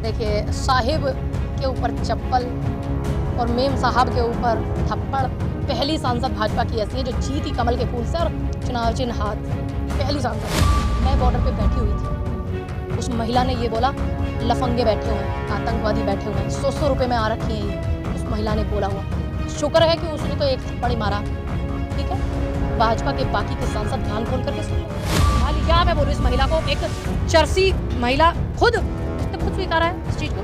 देखिए, साहिब के ऊपर चप्पल और मेम साहब के ऊपर थप्पड़। पहली सांसद भाजपा की ऐसी है जो जीती कमल के फूल से और चुनाव चिन्ह हाथ। पहली सांसद। मैं बॉर्डर पे बैठी हुई थी, उस महिला ने ये बोला लफंगे बैठे हुए हैं, आतंकवादी बैठे हुए हैं, 100 रुपये में आ रखी है ये। उस महिला ने बोला हुआ। शुक्र है कि उसने तो एक थप्पड़ ही मारा, ठीक है। भाजपा के बाकी के सांसद ध्यान खोल करके सुन लो। क्या मैं बोलूँ, इस महिला को एक चर्सी महिला खुद उसने खुद स्वीकारा है इस चीज़ को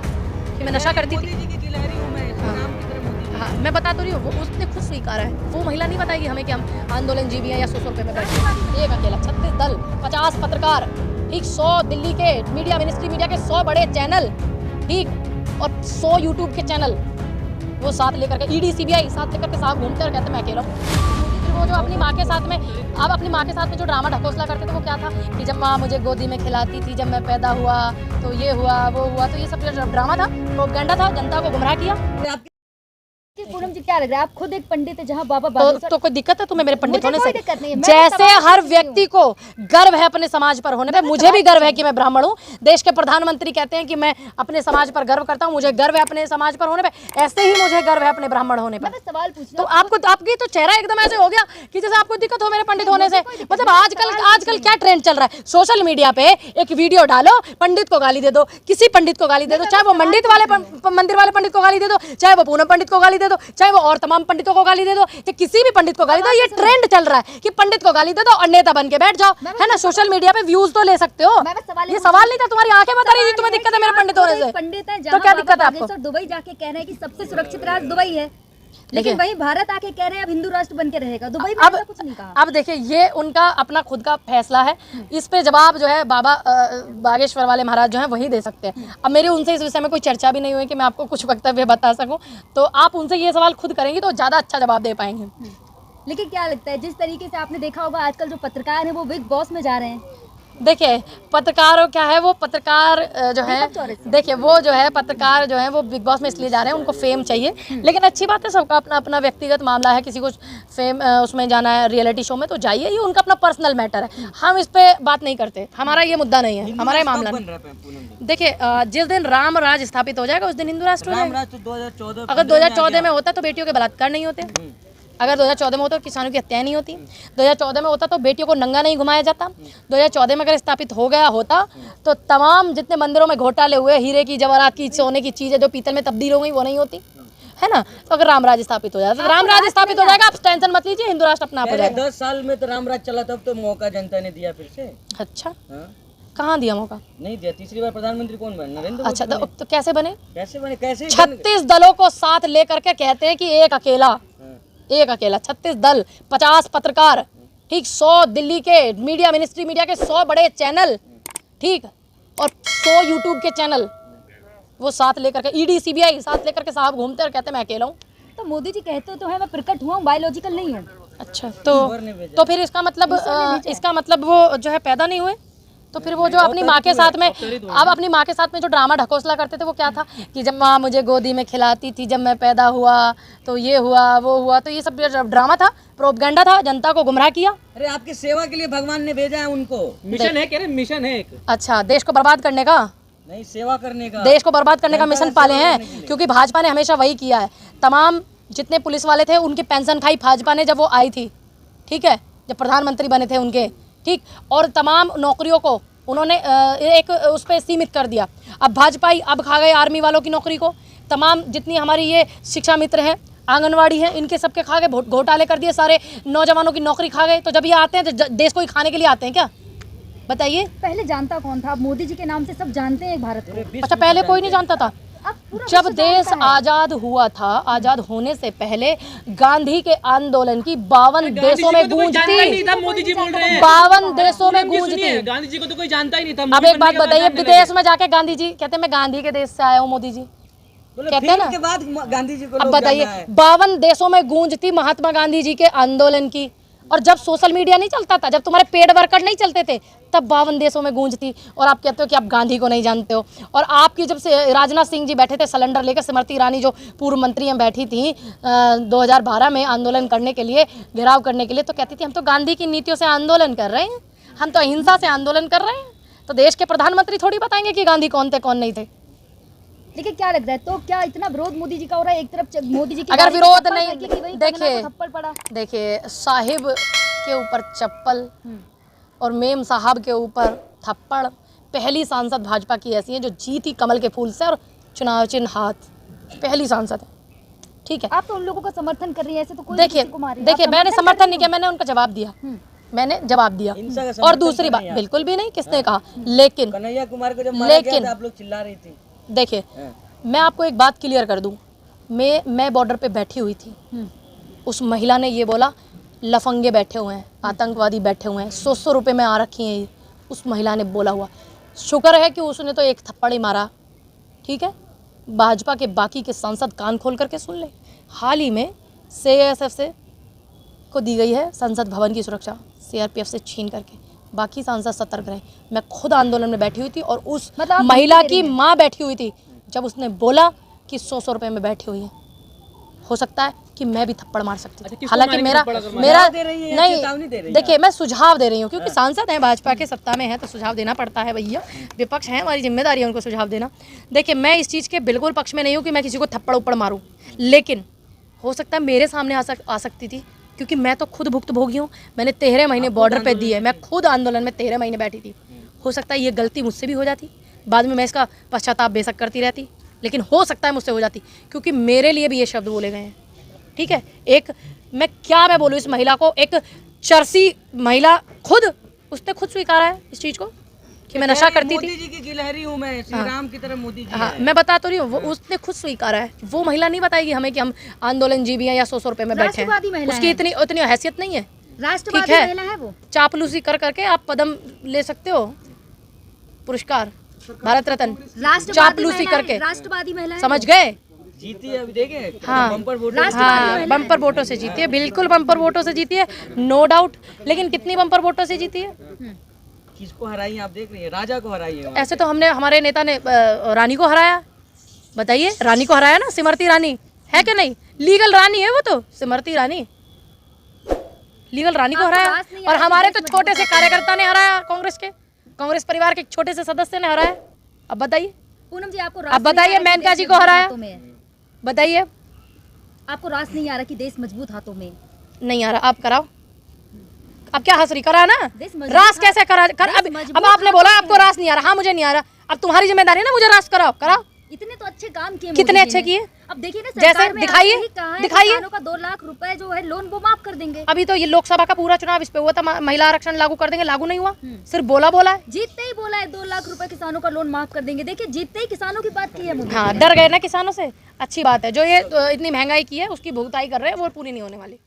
कि मैं नशा करती थी। हाँ, मैं बता तो रही हूँ, वो उसने खुद स्वीकारा है। वो महिला नहीं बताएगी हमें कि हम आंदोलन जीवी हैं या 100 रुपये में बैठे। एक अकेला 36 दल, 50 पत्रकार, ठीक, 100 दिल्ली के मीडिया मिनिस्ट्री मीडिया के 100 बड़े चैनल, ठीक, और 100 यूट्यूब के चैनल, वो साथ लेकर के ईडी सीबीआई साथ लेकर के साहब घूमते और कहते मैं अकेला हूँ। वो जो अपनी माँ के साथ में, अब अपनी माँ के साथ में जो ड्रामा ढकोसला करते थे वो क्या था कि जब माँ मुझे गोदी में खिलाती थी, जब मैं पैदा हुआ तो ये हुआ वो हुआ, तो ये सब ड्रामा था, प्रोपेगेंडा था, जनता को गुमराह किया। पूनम जी, क्या लग रहा है, आप खुद एक पंडित है, जहां बाबा तो कोई दिक्कत है तुम्हें मेरे पंडित होने से? दिक्कत नहीं है। जैसे हर व्यक्ति को गर्व है अपने समाज पर होने पे, मुझे भी गर्व है कि मैं ब्राह्मण हूँ। देश के प्रधानमंत्री कहते हैं कि मैं अपने समाज पर गर्व करता हूँ, मुझे गर्व है अपने समाज पर होने पे, ऐसे ही मुझे गर्व है अपने ब्राह्मण होने पर। सवाल पूछ तो आपको आपकी तो चेहरा एकदम ऐसे हो गया कि जैसे आपको दिक्कत हो मेरे पंडित होने से। मतलब आजकल क्या ट्रेंड चल रहा है, सोशल मीडिया पे एक वीडियो डालो, पंडित को गाली दे दो, किसी पंडित को गाली दे दो, चाहे वो मंदिर वाले पंडित को गाली दे दो, चाहे वो पूनम पंडित को गाली दे दो, चाहे वो और तमाम पंडितों को गाली दे दो, या किसी भी पंडित को गाली दो। ये ट्रेंड चल रहा है कि पंडित को गाली दे दो और नेता बन के बैठ जाओ, है ना। सोशल मीडिया पे व्यूज तो ले सकते हो। ये सवाल नहीं था, तुम्हारी आंखें बता रही थी तुम्हें दिक्कत है मेरे पंडित होने से। पंडित है, तो क्या दिक्कत है आपको? दुबई जाके कह रहे हैं कि सबसे सुरक्षित राज्य दुबई है, लेकिन वही भारत आके कह रहे हैं अब हिंदू राष्ट्र बन के रहेगा। दुबई में ऐसा कुछ नहीं कहा। अब देखिए, ये उनका अपना खुद का फैसला है, इस पे जवाब जो है बाबा बागेश्वर वाले महाराज जो हैं वही दे सकते हैं। अब मेरे उनसे इस विषय में कोई चर्चा भी नहीं हुई कि मैं आपको कुछ वक्तव्य बता सकूं, तो आप उनसे ये सवाल खुद करेंगी तो ज़्यादा अच्छा जवाब दे पाएंगे। लेकिन क्या लगता है, जिस तरीके से आपने देखा होगा आजकल जो पत्रकार हैं वो बिग बॉस में जा रहे हैं। देखिए, पत्रकारों क्या है, वो पत्रकार जो है, देखिए वो जो है पत्रकार जो है वो बिग बॉस में इसलिए जा रहे हैं, उनको फेम चाहिए। लेकिन अच्छी बात है, सबका अपना अपना व्यक्तिगत मामला है, किसी को फेम उसमें जाना है रियलिटी शो में तो जाइए, ये उनका अपना पर्सनल मैटर है, हम इस पे बात नहीं करते, हमारा ये मुद्दा नहीं है, हमारा ये मामला नहीं। देखिए, जिस दिन राम राज स्थापित हो जाएगा उस दिन हिंदू राष्ट्र हो जाएगा। अगर 2014 में होता तो बेटियों के बलात्कार नहीं होते, अगर 2014 में होता तो किसानों की हत्याएं नहीं होती, 2014 में होता तो बेटियों को नंगा नहीं घुमाया जाता, 2014 में अगर स्थापित हो गया होता तो तमाम जितने मंदिरों में घोटाले हुए, हीरे की जवाहरात की सोने की चीज़ें जो पीतल में तब्दील हो गई वो नहीं होती, है ना। तो अगर रामराज स्थापित हो जाता तो रामराज स्थापित हो जाएगा, आप टेंशन मत लीजिए, हिंदू राष्ट्र अपना आप हो जाएगा। 10 साल में तो रामराज चला, तब तो मौका जनता ने दिया फिर से। अच्छा, कहाँ दिया मौका? नहीं दिया। तीसरी बार प्रधानमंत्री कौन बने? नरेंद्र। अच्छा, तो कैसे बने? कैसे 36 दलों को साथ लेकर के कहते हैं कि एक अकेला 36 दल, 50 पत्रकार, ठीक, 100 दिल्ली के मीडिया मिनिस्ट्री मीडिया के 100 बड़े चैनल, ठीक, और 100 यूट्यूब के चैनल, वो साथ लेकर के ईडी सीबीआई साथ लेकर के साहब घूमते और कहते मैं अकेला हूँ। तो मोदी जी कहते तो है मैं प्रकट हुआ हूँ, बायोलॉजिकल नहीं हूँ। अच्छा, तो फिर इसका मतलब वो जो है पैदा नहीं हुए, तो फिर वो जो अपनी माँ के साथ में, अब अपनी माँ के साथ में जो ड्रामा ढकोसला करते थे वो क्या था कि जब माँ मुझे गोदी में खिलाती थी, जब मैं पैदा हुआ तो ये हुआ वो हुआ, तो ये सब ड्रामा था, प्रोपेगेंडा था, जनता को गुमराह किया। अरे आपकी सेवा के लिए भगवान ने भेजा है उनको। मिशन है, कह रहे मिशन है एक। अच्छा, देश को बर्बाद करने का नहीं, सेवा करने का, देश को बर्बाद करने का मिशन पाले हैं, क्योंकि भाजपा ने हमेशा वही किया है। तमाम जितने पुलिस वाले थे उनकी पेंशन खाई भाजपा ने जब वो आई थी, ठीक है, जब प्रधानमंत्री बने थे उनके, ठीक, और तमाम नौकरियों को उन्होंने एक उस पर सीमित कर दिया। अब भाजपा ही अब खा गए आर्मी वालों की नौकरी को, तमाम जितनी हमारी ये शिक्षा मित्र हैं, आंगनवाड़ी हैं, इनके सबके खा गए, घोटाले कर दिए, सारे नौजवानों की नौकरी खा गए। तो जब ये आते हैं तो देश को ही खाने के लिए आते हैं क्या, बताइए? पहले जानता कौन था? मोदी जी के नाम से सब जानते हैं भारत को। अच्छा, पहले कोई नहीं जानता था? जब देश आजाद हुआ था, आजाद होने से पहले गांधी के आंदोलन की 52 देशों में गूंज थी। मोदी जी बोल रहे हैं 52 देशों में गूंज थी। गांधी जी को तो कोई जानता ही नहीं था। अब एक बात बताइए, विदेश में जाके गांधी जी कहते हैं मैं गांधी के देश से आया हूँ, मोदी जी कहते हैं ना। के बाद गांधी जी को अब बताइए, 52 देशों में गूंज थी महात्मा गांधी जी के आंदोलन की, और जब सोशल मीडिया नहीं चलता था, जब तुम्हारे पेड वर्कर नहीं चलते थे, तब 52 देशों में गूंज थी। और आप कहते हो कि आप गांधी को नहीं जानते हो। और आपकी जब से राजनाथ सिंह जी बैठे थे सिलेंडर लेकर, स्मृति ईरानी जो पूर्व मंत्री हैं बैठी थी 2012 में आंदोलन करने के लिए, घेराव करने के लिए, तो कहती थी हम तो गांधी की नीतियों से आंदोलन कर रहे हैं, हम तो अहिंसा से आंदोलन कर रहे हैं। तो देश के प्रधानमंत्री थोड़ी बताएंगे कि गांधी कौन थे कौन नहीं थे। लेकिन क्या लगता है, तो क्या इतना विरोध मोदी जी का हो रहा है? एक तरफ मोदी जी की अगर गाड़ी में विरोध चप्पल नहीं, फेंकी कि वही देखिए, कंगना को थप्पड़ पड़ा। देखिए साहिब के ऊपर चप्पल और मेम साहब के ऊपर थप्पड़, पहली सांसद भाजपा की ऐसी है जो जीती कमल के फूल से और चुनाव चिन्ह हाथ, पहली सांसद है। ठीक है, आप तो उन लोगों का समर्थन कर रही है, ऐसे तो कोई देखिए किसी को मारे। देखिए आप मैंने कर समर्थन रही नहीं किया, मैंने उनका जवाब दिया, मैंने जवाब दिया। हिंसा का और समर्थन दूसरी कर बात, रही हैं आप। बिल्कुल भी नहीं, किसने कहा, लेकिन कन्हैया कुमार को जब मारा गया लेकिन था आप लोग चिल्ला रही थी। देखिए हाँ। मैं आपको एक बात क्लियर कर दूं, मैं बॉर्डर पे बैठी हुई थी, उस महिला ने ये बोला लफंगे बैठे हुए हैं, आतंकवादी बैठे हुए हैं, 100 रुपये में आ रखी हैं ये, उस महिला ने बोला हुआ। शुक्र है कि उसने तो एक थप्पड़ ही मारा। ठीक है, भाजपा के बाकी के सांसद कान खोल करके सुन ले। हाल ही में CISF से को दी गई है संसद भवन की सुरक्षा, CRPF से छीन करके, बाकी सांसद सतर्क रहे। मैं खुद आंदोलन में बैठी हुई थी और उस मतलब आप महिला धमकी दे की रही हैं? माँ बैठी हुई थी जब उसने बोला कि 100 रुपये में बैठी हुई है। हो सकता है कि मैं भी थप्पड़ मार सकती अच्छा, थी, किसको हालांकि मारेंगे मेरा थप्पड़ अगर मेरा दे रही हैं या चेतावनी दे रही हैं देखिए मैं सुझाव दे रही हूँ, क्योंकि सांसद हैं, भाजपा के सत्ता में है तो सुझाव देना पड़ता है भैया, विपक्ष है, हमारी जिम्मेदारी है उनको सुझाव देना। देखिए मैं इस चीज़ के बिल्कुल पक्ष में नहीं हूँ कि मैं किसी को थप्पड़ उप्पड़ मारूँ, लेकिन हो सकता है मेरे सामने आ सकती थी, क्योंकि मैं तो खुद भुक्तभोगी हूँ। मैंने 13 महीने बॉर्डर पे दिए, मैं खुद आंदोलन में 13 महीने बैठी थी। हो सकता है ये गलती मुझसे भी हो जाती, बाद में मैं इसका पश्चाताप बेशक करती रहती, लेकिन हो सकता है मुझसे हो जाती, क्योंकि मेरे लिए भी ये शब्द बोले गए हैं। ठीक है, एक मैं बोलूँ इस महिला को, एक चरसी महिला, खुद उसने खुद स्वीकारा है इस चीज़ को कि मैं नशा करती मोदी थी। जी की गिलहरी हूँ मैं, श्री राम की तरह मोदी जी हाँ, है। मैं बता तो रही हूँ, वो उसने खुद स्वीकारा है। वो महिला नहीं बताएगी हमें कि हम आंदोलन जीवी हैं या 100 रुपये में बैठे राष्ट्रवादी हैं, महिला उसकी है। इतनी हैसियत नहीं है। राष्ट्रवादी ठीक है। महिला है वो। चापलूसी कर करके आप पदम ले सकते हो, पुरस्कार, भारत रत्न, राष्ट्रवादी चापलूसी महिला है, करके, राष्ट्रवादी महिला है समझ वो। गए? जीती है अभी देखे हाँ, बम्पर वोट राष्ट्रवादी हाँ, महिला है। बम्पर वोटों से जीती है, बिल्कुल बम्पर वोटों से जीती है, नो डाउट। लेकिन कितनी बम्पर वोटों से जीती है? किसको हराई है आप देख रही है, राजा को हराई है। ऐसे तो हमारे नेता ने रानी को हराया, बताइए, रानी को हराया ना, स्मृति रानी है कि नहीं? लीगल रानी है वो तो, स्मृति रानी लीगल रानी को आपको हराया। रास नहीं और आया हमारे कि तो देश छोटे से कार्यकर्ता ने हराया, कांग्रेस परिवार के एक छोटे से सदस्य ने हराया। अब बताइए, पूनम जी, आपको अब बताइए, मेनका जी को हराया, बताइए। आपको रास नहीं आ रहा कि देश मजबूत हाथों में? नहीं आ रहा, आप कराओ। अब क्या हंसरी करा ना, देश मजबूत रास हाथ- कैसे करा देश अब मजबूत आपने बोला हाथों आपको में। रास नहीं आ रहा, हाँ मुझे नहीं आ रहा, अब तुम्हारी जिम्मेदारी है ना, मुझे रास कराओ। इतने तो अच्छे काम किए कितने मोदी जी अच्छे ने। किए? अब देखिए ना, जैसे सरकार में दिखाइए, आते ही कहा है दिखाइए। किसानों का 2 लाख रुपए जो है लोन वो माफ कर देंगे। अभी तो ये लोकसभा का पूरा चुनाव इस पे हुआ था, महिला आरक्षण लागू कर देंगे, लागू नहीं हुआ, सिर्फ बोला है। जीतते ही बोला है 2 लाख रुपए किसानों का लोन माफ कर देंगे। देखिए जीतते ही किसानों की बात की है मोदी। हाँ, डर गए ना किसानों से, अच्छी बात है। जो ये इतनी महंगाई की है उसकी भुगताई कर रहे हैं, वो पूरी नहीं होने वाली।